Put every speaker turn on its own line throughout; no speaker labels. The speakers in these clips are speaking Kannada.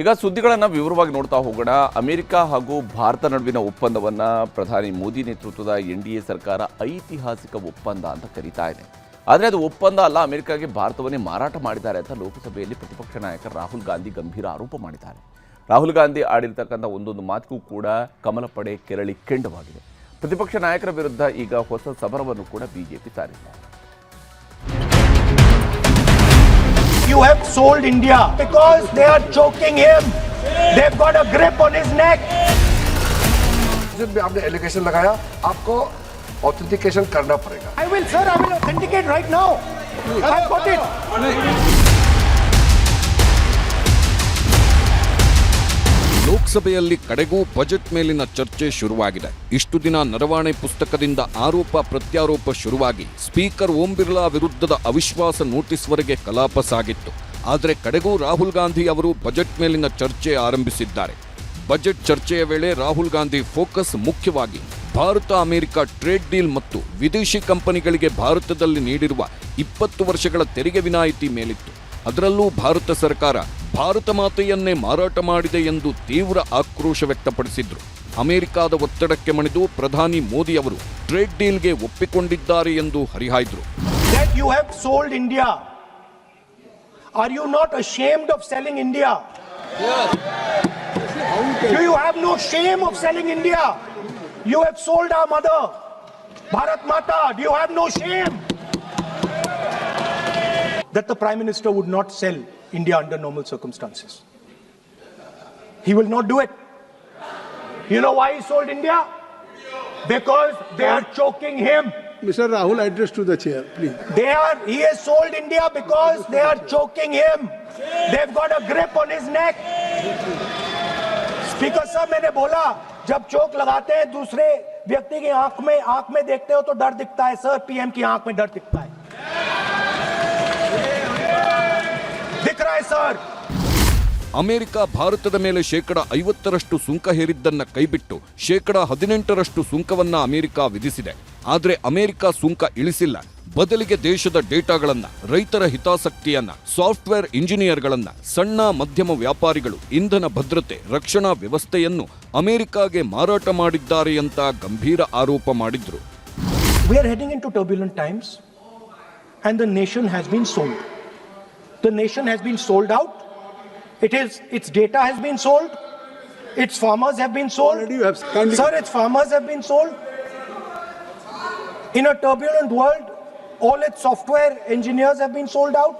ಈಗ ಸುದ್ದಿಗಳನ್ನು ವಿವರವಾಗಿ ನೋಡ್ತಾ ಹೋಗೋಣ. ಅಮೆರಿಕ ಹಾಗೂ ಭಾರತ ನಡುವಿನ ಒಪ್ಪಂದವನ್ನು ಪ್ರಧಾನಿ ಮೋದಿ ನೇತೃತ್ವದ NDA ಸರ್ಕಾರ ಐತಿಹಾಸಿಕ ಒಪ್ಪಂದ ಅಂತ ಕರೀತಾ ಇದೆ. ಆದರೆ ಅದು ಒಪ್ಪಂದ ಅಲ್ಲ, ಅಮೆರಿಕಾಗೆ ಭಾರತವನ್ನೇ ಮಾರಾಟ ಮಾಡಿದ್ದಾರೆ ಅಂತ ಲೋಕಸಭೆಯಲ್ಲಿ ಪ್ರತಿಪಕ್ಷ ನಾಯಕ ರಾಹುಲ್ ಗಾಂಧಿ ಗಂಭೀರ ಆರೋಪ ಮಾಡಿದ್ದಾರೆ. ರಾಹುಲ್ ಗಾಂಧಿ ಆಡಿರ್ತಕ್ಕಂಥ ಒಂದೊಂದು ಮಾತಿಗೂ ಕೂಡ ಕಮಲ ಪಡೆ ಕೆರಳಿ ಕೆಂಡವಾಗಿದೆ. ಪ್ರತಿಪಕ್ಷ ನಾಯಕರ ವಿರುದ್ಧ ಈಗ ಹೊಸ ಸಮರವನ್ನು ಕೂಡ BJP ಸಾರಿದ್ದಾರೆ.
You have sold India because they are choking him. They've got a grip on his neck.
जिस भी आपने एलिगेशन लगाया, आपको ऑथेंटिकेशन करना पड़ेगा.
I will authenticate right now. I've got it.
ಲೋಕಸಭೆಯಲ್ಲಿ ಕಡೆಗೂ ಬಜೆಟ್ ಮೇಲಿನ ಚರ್ಚೆ ಶುರುವಾಗಿದೆ. ಇಷ್ಟು ದಿನ ನರವಾಣೆ ಪುಸ್ತಕದಿಂದ ಆರೋಪ ಪ್ರತ್ಯಾರೋಪ ಶುರುವಾಗಿ ಸ್ಪೀಕರ್ ಓಂ ಬಿರ್ಲಾ ವಿರುದ್ಧದ ಅವಿಶ್ವಾಸ ನೋಟಿಸ್ವರೆಗೆ ಕಲಾಪ ಸಾಗಿತ್ತು. ಆದರೆ ಕಡೆಗೂ ರಾಹುಲ್ ಗಾಂಧಿ ಅವರು ಬಜೆಟ್ ಮೇಲಿನ ಚರ್ಚೆ ಆರಂಭಿಸಿದ್ದಾರೆ. ಬಜೆಟ್ ಚರ್ಚೆಯ ವೇಳೆ ರಾಹುಲ್ ಗಾಂಧಿ ಫೋಕಸ್ ಮುಖ್ಯವಾಗಿ ಭಾರತ ಅಮೆರಿಕ ಟ್ರೇಡ್ ಡೀಲ್ ಮತ್ತು ವಿದೇಶಿ ಕಂಪನಿಗಳಿಗೆ ಭಾರತದಲ್ಲಿ ನೀಡಿರುವ 20 ವರ್ಷಗಳ ತೆರಿಗೆ ವಿನಾಯಿತಿ ಮೇಲಿತ್ತು. ಅದರಲ್ಲೂ ಭಾರತ ಸರ್ಕಾರ ಭಾರತ ಮಾತೆಯನ್ನೇ ಮಾರಾಟ ಮಾಡಿದೆ ಎಂದು ತೀವ್ರ ಆಕ್ರೋಶ ವ್ಯಕ್ತಪಡಿಸಿದ್ರು. ಅಮೆರಿಕದ ಒತ್ತಡಕ್ಕೆ ಮಣಿದು ಪ್ರಧಾನಿ ಮೋದಿ ಅವರು ಟ್ರೇಡ್ ಡೀಲ್ಗೆ ಒಪ್ಪಿಕೊಂಡಿದ್ದಾರೆ ಎಂದು ಹರಿಹಾಯ್ದ್ರು.
That you have sold India. Are you not ashamed of selling India? Yes. Do you have no shame of selling India? You have sold our mother, Bharat Mata. Do you have no shame? That the Prime Minister would not sell India under normal circumstances. He will not do it. You know why he sold India? Because they are choking him.
Mr. Rahul, address to the chair, please.
He has sold India because they are choking him. They've got a grip on his neck. Speaker साहब, मैंने बोला जब चोक लगाते हैं दूसरे व्यक्ति की आंख में देखते हो तो डर दिखता है सर. PM की आंख में डर दिखता है. दिख रहा है सर.
ಅಮೆರಿಕ ಭಾರತದ ಮೇಲೆ 50% ಸುಂಕ ಹೇರಿದ್ದನ್ನ ಕೈಬಿಟ್ಟು 18% ಸುಂಕವನ್ನ ಅಮೆರಿಕ ವಿಧಿಸಿದೆ. ಆದರೆ ಅಮೆರಿಕ ಸುಂಕ ಇಳಿಸಿಲ್ಲ. ಬದಲಿಗೆ ದೇಶದ ಡೇಟಾಗಳನ್ನ, ರೈತರ ಹಿತಾಸಕ್ತಿಯನ್ನ, ಸಾಫ್ಟ್ವೇರ್ ಇಂಜಿನಿಯರ್ಗಳನ್ನ, ಸಣ್ಣ ಮಧ್ಯಮ ವ್ಯಾಪಾರಿಗಳು, ಇಂಧನ ಭದ್ರತೆ, ರಕ್ಷಣಾ ವ್ಯವಸ್ಥೆಯನ್ನು ಅಮೆರಿಕಾಗೆ ಮಾರಾಟ ಮಾಡಿದ್ದಾರೆ ಅಂತ ಗಂಭೀರ ಆರೋಪ ಮಾಡಿದ್ರು.
We are heading into turbulent times and the nation has been sold. The nation has been sold out. Its data has been sold. Its farmers have been sold.
Already you have kindly...
Sir, its farmers have been sold. In a turbulent world, all its software engineers have been sold out.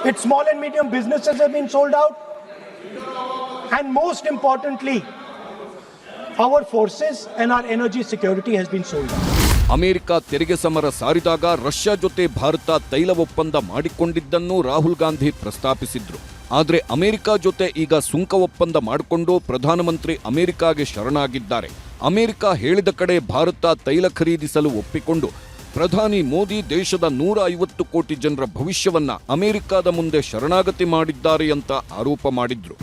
Its small and medium businesses have been sold out. And most importantly, our forces and our energy security has been sold out.
America ತೆರಿಗೆ ಸಮರ ಸಾರಿದಾಗ ರಷ್ಯಾ ಜೊತೆ ಭಾರತ ತೈಲ ಒಪ್ಪಂದ ಮಾಡಿಕೊಂಡಿದ್ದನ್ನು ರಾಹುಲ್ ಗಾಂಧಿ ಪ್ರಸ್ತಾಪಿಸಿದ್ರು. ಆದರೆ ಅಮೆರಿಕ ಜೊತೆ ಈಗ ಸುಂಕ ಒಪ್ಪಂದ ಮಾಡಿಕೊಂಡು ಪ್ರಧಾನಮಂತ್ರಿ ಅಮೆರಿಕಾಗೆ ಶರಣಾಗಿದ್ದಾರೆ. ಅಮೆರಿಕ ಹೇಳಿದ ಕಡೆ ಭಾರತ ತೈಲ ಖರೀದಿಸಲು ಒಪ್ಪಿಕೊಂಡು ಪ್ರಧಾನಿ ಮೋದಿ ದೇಶದ 150 ಕೋಟಿ ಜನರ ಭವಿಷ್ಯವನ್ನ ಅಮೆರಿಕದ ಮುಂದೆ ಶರಣಾಗತಿ ಮಾಡಿದ್ದಾರೆ ಅಂತ ಆರೋಪ ಮಾಡಿದ್ರು.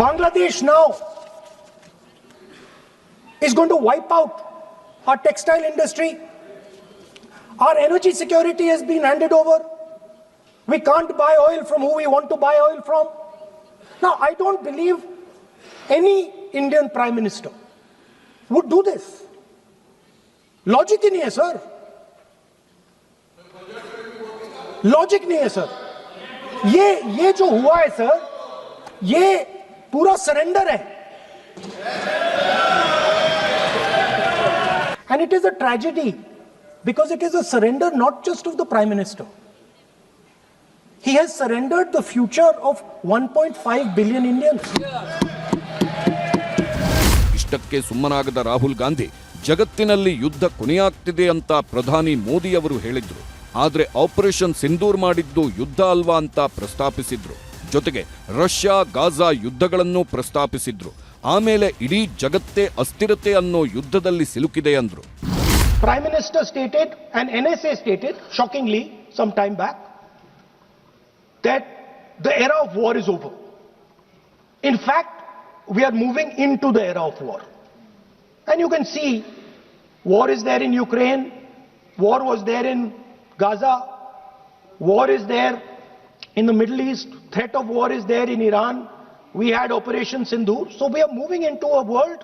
Bangladesh now is going to wipe out our textile industry. Our energy security has been handed over. We can't buy oil from who we want to buy oil from. Now, I don't believe any Indian Prime Minister would do this. Logic ही नहीं है सर. Logic नहीं है सर. ये जो हुआ है सर, ये पूरा सरेंडर है. And it is a tragedy because it is a surrender not just of the Prime Minister. He has surrendered the future of 1.5 billion Indians.
ಇಷ್ಟಕ್ಕೆ ಸುಮ್ಮನಾಗದ ರಾಹುಲ್ ಗಾಂಧಿ ಜಗತ್ತಿನಲ್ಲಿ ಯುದ್ಧ ಕೊನೆಯಾಗ್ತಿದೆ ಅಂತ ಪ್ರಧಾನಿ ಮೋದಿ ಅವರು ಹೇಳಿದ್ರು. ಆದರೆ ಆಪರೇಷನ್ ಸಿಂಧೂರ್ ಮಾಡಿದ್ದು ಯುದ್ಧ ಅಲ್ವಾ ಅಂತ ಪ್ರಸ್ತಾಪಿಸಿದ್ರು. ಜೊತೆಗೆ ರಷ್ಯಾ ಗಾಜಾ ಯುದ್ಧಗಳನ್ನು ಪ್ರಸ್ತಾಪಿಸಿದ್ರು. ಆಮೇಲೆ ಇಡೀ ಜಗತ್ತೇ ಅಸ್ಥಿರತೆ ಅನ್ನೋ ಯುದ್ಧದಲ್ಲಿ ಸಿಲುಕಿದೆ ಅಂದ್ರು.
Prime Minister stated and NSA stated shockingly some time back that the era of war is over. In fact, we are moving into the era of war. And you can see war is there in Ukraine, war was there in Gaza, war is there in the Middle East, threat of war is there in Iran, we had Operation Sindoor. So we are moving into a world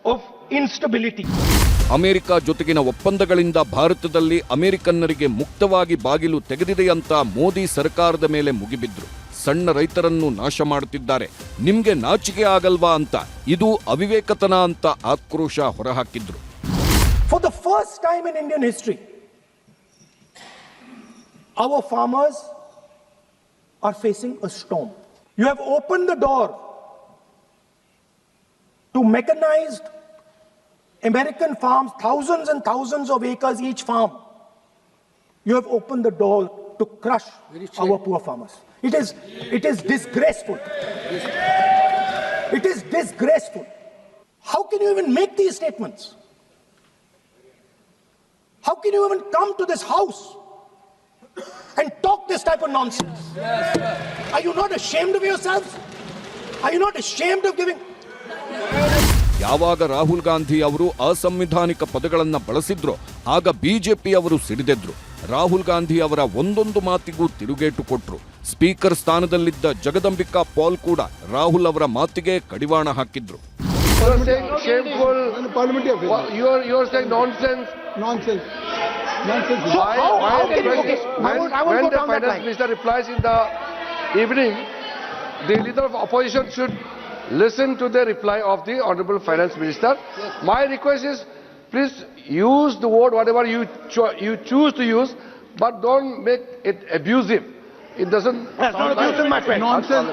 of instability.
America ಜೊತೆಗಿನ ಒಪ್ಪಂದಗಳಿಂದ ಭಾರತದಲ್ಲಿ ಅಮೆರಿಕನ್ನರಿಗೆ ಮುಕ್ತವಾಗಿ ಬಾಗಿಲು ತೆಗೆದಿದೆಯಂತ ಮೋದಿ ಸರ್ಕಾರದ ಮೇಲೆ ಮುಗಿಬಿದ್ರು. ಸಣ್ಣ ರೈತರನ್ನು ನಾಶ ಮಾಡುತ್ತಿದ್ದಾರೆ, ನಿಮ್ಗೆ ನಾಚಿಕೆ ಆಗಲ್ವಾ ಅಂತ, ಇದು ಅವಿವೇಕತನ ಅಂತ ಆಕ್ರೋಶ ಹೊರಹಾಕಿದ್ರು.
For the first time in Indian history, our farmers are facing a storm. You have opened the door to mechanized American farms, thousands and thousands of acres each farm. You have opened the door to crush our poor farmers. It is disgraceful. It is disgraceful. How can you even make these statements? How can you even come to this house and talk this type of nonsense? Are you not ashamed of yourselves? Are you not ashamed of giving?
ಯಾವಾಗ ರಾಹುಲ್ ಗಾಂಧಿ ಅವರು ಅಸಂವಿಧಾನಿಕ ಪದಗಳನ್ನು ಬಳಸಿದ್ರೋ ಆಗ ಬಿಜೆಪಿ ಅವರು ಸಿಡಿದೆದ್ರು. ರಾಹುಲ್ ಗಾಂಧಿ ಅವರ ಒಂದೊಂದು ಮಾತಿಗೂ ತಿರುಗೇಟು ಕೊಟ್ರು. ಸ್ಪೀಕರ್ ಸ್ಥಾನದಲ್ಲಿದ್ದ ಜಗದಂಬಿಕಾ ಪಾಲ್ ಕೂಡ ರಾಹುಲ್ ಅವರ ಮಾತಿಗೆ ಕಡಿವಾಣ ಹಾಕಿದ್ರು.
You are saying shameful.
Parliamentary affairs.
You are saying nonsense.
Nonsense. Nonsense.
Why
can you- okay, I won't
when
go
the
down that
finance
line.
minister replies in the evening, the leader of opposition should listen to the reply of the honorable finance minister. My request is, please use the word whatever you choose to use, but don't make it abusive. It doesn't.
That's not abusive, my friend.
Nonsense.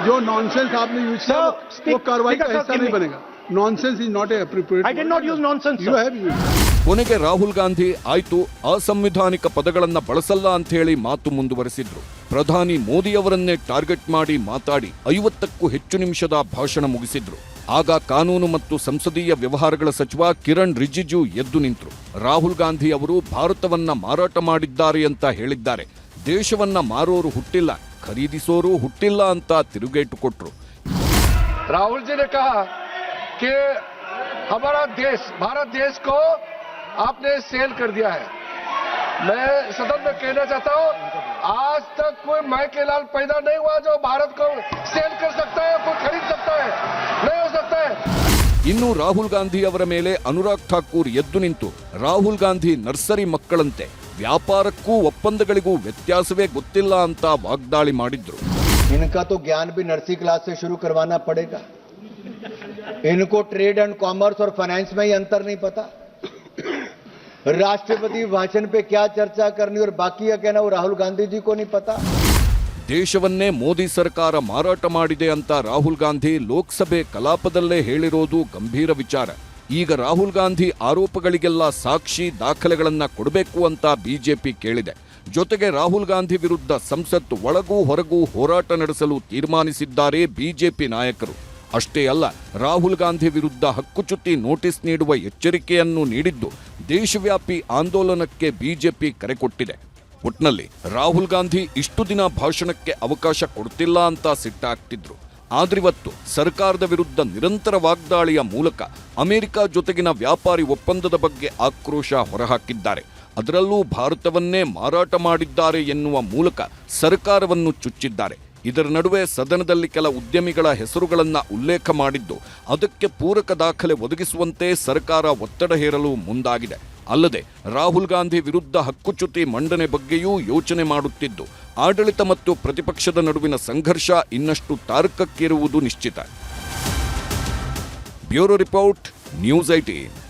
जो nonsense आपने यूज किया वो कार्रवाई का हिस्सा नहीं बनेगा. Nonsense is not appropriate.
I did not use nonsense,
You
sir.
have used.
ಕೊನೆಗೆ ರಾಹುಲ್ ಗಾಂಧಿ ಆಯ್ತು, ಅಸಂವಿಧಾನಿಕ ಪದಗಳನ್ನ ಬಳಸಲ್ಲ ಅಂತ ಹೇಳಿ ಮಾತು ಮುಂದುವರೆಸಿದ್ರು. ಪ್ರಧಾನಿ ಮೋದಿಯವರನ್ನೇ ಟಾರ್ಗೆಟ್ ಮಾಡಿ ಮಾತಾಡಿ 50ಕ್ಕೂ ಹೆಚ್ಚು ನಿಮಿಷದ ಭಾಷಣ ಮುಗಿಸಿದ್ರು. ಆಗ ಕಾನೂನು ಮತ್ತು ಸಂಸದೀಯ ವ್ಯವಹಾರಗಳ ಸಚಿವ ಕಿರಣ್ ರಿಜಿಜು ಎದ್ದು ನಿಂತರು. ರಾಹುಲ್ ಗಾಂಧಿ ಅವರು ಭಾರತವನ್ನ ಮಾರಾಟ ಮಾಡಿದ್ದಾರೆ ಅಂತ ಹೇಳಿದ್ದಾರೆ. ದೇಶವನ್ನ ಮಾರೋರು ಹುಟ್ಟಿಲ್ಲ, ಖರೀದಿಸೋರು ಹುಟ್ಟಿಲ್ಲ ಅಂತ ತಿರುಗೇಟು ಕೊಟ್ರು.
राहुल जी ने कहा कि हमारा देश, भारत देश को आपने सेल कर दिया है. मैं सदन में कहना चाहता हूं, आज तक कोई माई के लाल पैदा नहीं हुआ जो भारत को सेल कर सकता है, कोई खरीद सकता है, नहीं हो सकता है.
ಇನ್ನು ರಾಹುಲ್ ಗಾಂಧಿ ಅವರ ಮೇಲೆ ಅನುರಾಗ್ ಠಾಕೂರ್ ಎದ್ದು ನಿಂತು ರಾಹುಲ್ ಗಾಂಧಿ ನರ್ಸರಿ ಮಕ್ಕಳಂತೆ, ವ್ಯಾಪಾರಕ್ಕೂ ಒಪ್ಪಂದಗಳಿಗೂ ವ್ಯತ್ಯಾಸವೇ ಗೊತ್ತಿಲ್ಲ ಅಂತ ವಾಗ್ದಾಳಿ ಮಾಡಿದ್ರು.
इनका तो ज्ञान भी नर्सरी क्लास से शुरू करवाना पड़ेगा. इनको ट्रेड एंड कॉमर्स और फाइनेंस में ही अंतर नहीं पता. राष्ट्रपति भाषण पे क्या चर्चा करनी और बाकी क्या कहना वो राहुल गांधी जी को नहीं पता.
ದೇಶವನ್ನೇ ಮೋದಿ ಸರ್ಕಾರ ಮಾರಾಟ ಮಾಡಿದೆ ಅಂತ ರಾಹುಲ್ ಗಾಂಧಿ ಲೋಕಸಭೆ ಕಲಾಪದಲ್ಲೇ ಹೇಳಿರೋದು ಗಂಭೀರ ವಿಚಾರ. ಈಗ ರಾಹುಲ್ ಗಾಂಧಿ ಆರೋಪಗಳಿಗೆಲ್ಲ ಸಾಕ್ಷಿ ದಾಖಲೆಗಳನ್ನ ಕೊಡಬೇಕು ಅಂತ ಬಿಜೆಪಿ ಕೇಳಿದೆ. ಜೊತೆಗೆ ರಾಹುಲ್ ಗಾಂಧಿ ವಿರುದ್ಧ ಸಂಸತ್ ಒಳಗೂ ಹೊರಗೂ ಹೋರಾಟ ನಡೆಸಲು ತೀರ್ಮಾನಿಸಿದ್ದಾರೆ ಬಿಜೆಪಿ ನಾಯಕರು. ಅಷ್ಟೇ ಅಲ್ಲ, ರಾಹುಲ್ ಗಾಂಧಿ ವಿರುದ್ಧ ಹಕ್ಕುಚ್ಯುತಿ ನೋಟಿಸ್ ನೀಡುವ ಎಚ್ಚರಿಕೆಯನ್ನು ನೀಡಿದ್ದು ದೇಶವ್ಯಾಪಿ ಆಂದೋಲನಕ್ಕೆ ಬಿಜೆಪಿ ಕರೆ ಕೊಟ್ಟಿದೆ. ಒಟ್ನಲ್ಲಿ ರಾಹುಲ್ ಗಾಂಧಿ ಇಷ್ಟು ದಿನ ಭಾಷಣಕ್ಕೆ ಅವಕಾಶ ಕೊಡ್ತಿಲ್ಲ ಅಂತ ಸಿಟ್ಟಾಗ್ತಿದ್ರು. ಆದ್ರಿವತ್ತು ಸರ್ಕಾರದ ವಿರುದ್ಧ ನಿರಂತರ ವಾಗ್ದಾಳಿಯ ಮೂಲಕ ಅಮೆರಿಕ ಜೊತೆಗಿನ ವ್ಯಾಪಾರಿ ಒಪ್ಪಂದದ ಬಗ್ಗೆ ಆಕ್ರೋಶ ಹೊರಹಾಕಿದ್ದಾರೆ. ಅದರಲ್ಲೂ ಭಾರತವನ್ನೇ ಮಾರಾಟ ಮಾಡಿದ್ದಾರೆ ಎನ್ನುವ ಮೂಲಕ ಸರ್ಕಾರವನ್ನು ಚುಚ್ಚಿದ್ದಾರೆ. ಇದರ ನಡುವೆ ಸದನದಲ್ಲಿ ಕೆಲ ಉದ್ಯಮಿಗಳ ಹೆಸರುಗಳನ್ನು ಉಲ್ಲೇಖ ಮಾಡಿದ್ದು ಅದಕ್ಕೆ ಪೂರಕ ದಾಖಲೆ ಒದಗಿಸುವಂತೆ ಸರ್ಕಾರ ಒತ್ತಡ ಹೇರಲು ಮುಂದಾಗಿದೆ. ಅಲ್ಲದೆ ರಾಹುಲ್ ಗಾಂಧಿ ವಿರುದ್ಧ ಹಕ್ಕುಚ್ಯುತಿ ಮಂಡನೆ ಬಗ್ಗೆಯೂ ಯೋಚನೆ ಮಾಡುತ್ತಿದ್ದು ಆಡಳಿತ ಮತ್ತು ಪ್ರತಿಪಕ್ಷದ ನಡುವಿನ ಸಂಘರ್ಷ ಇನ್ನಷ್ಟು ತಾರಕಕ್ಕೇರುವುದು ನಿಶ್ಚಿತ. Bureau report, news 18.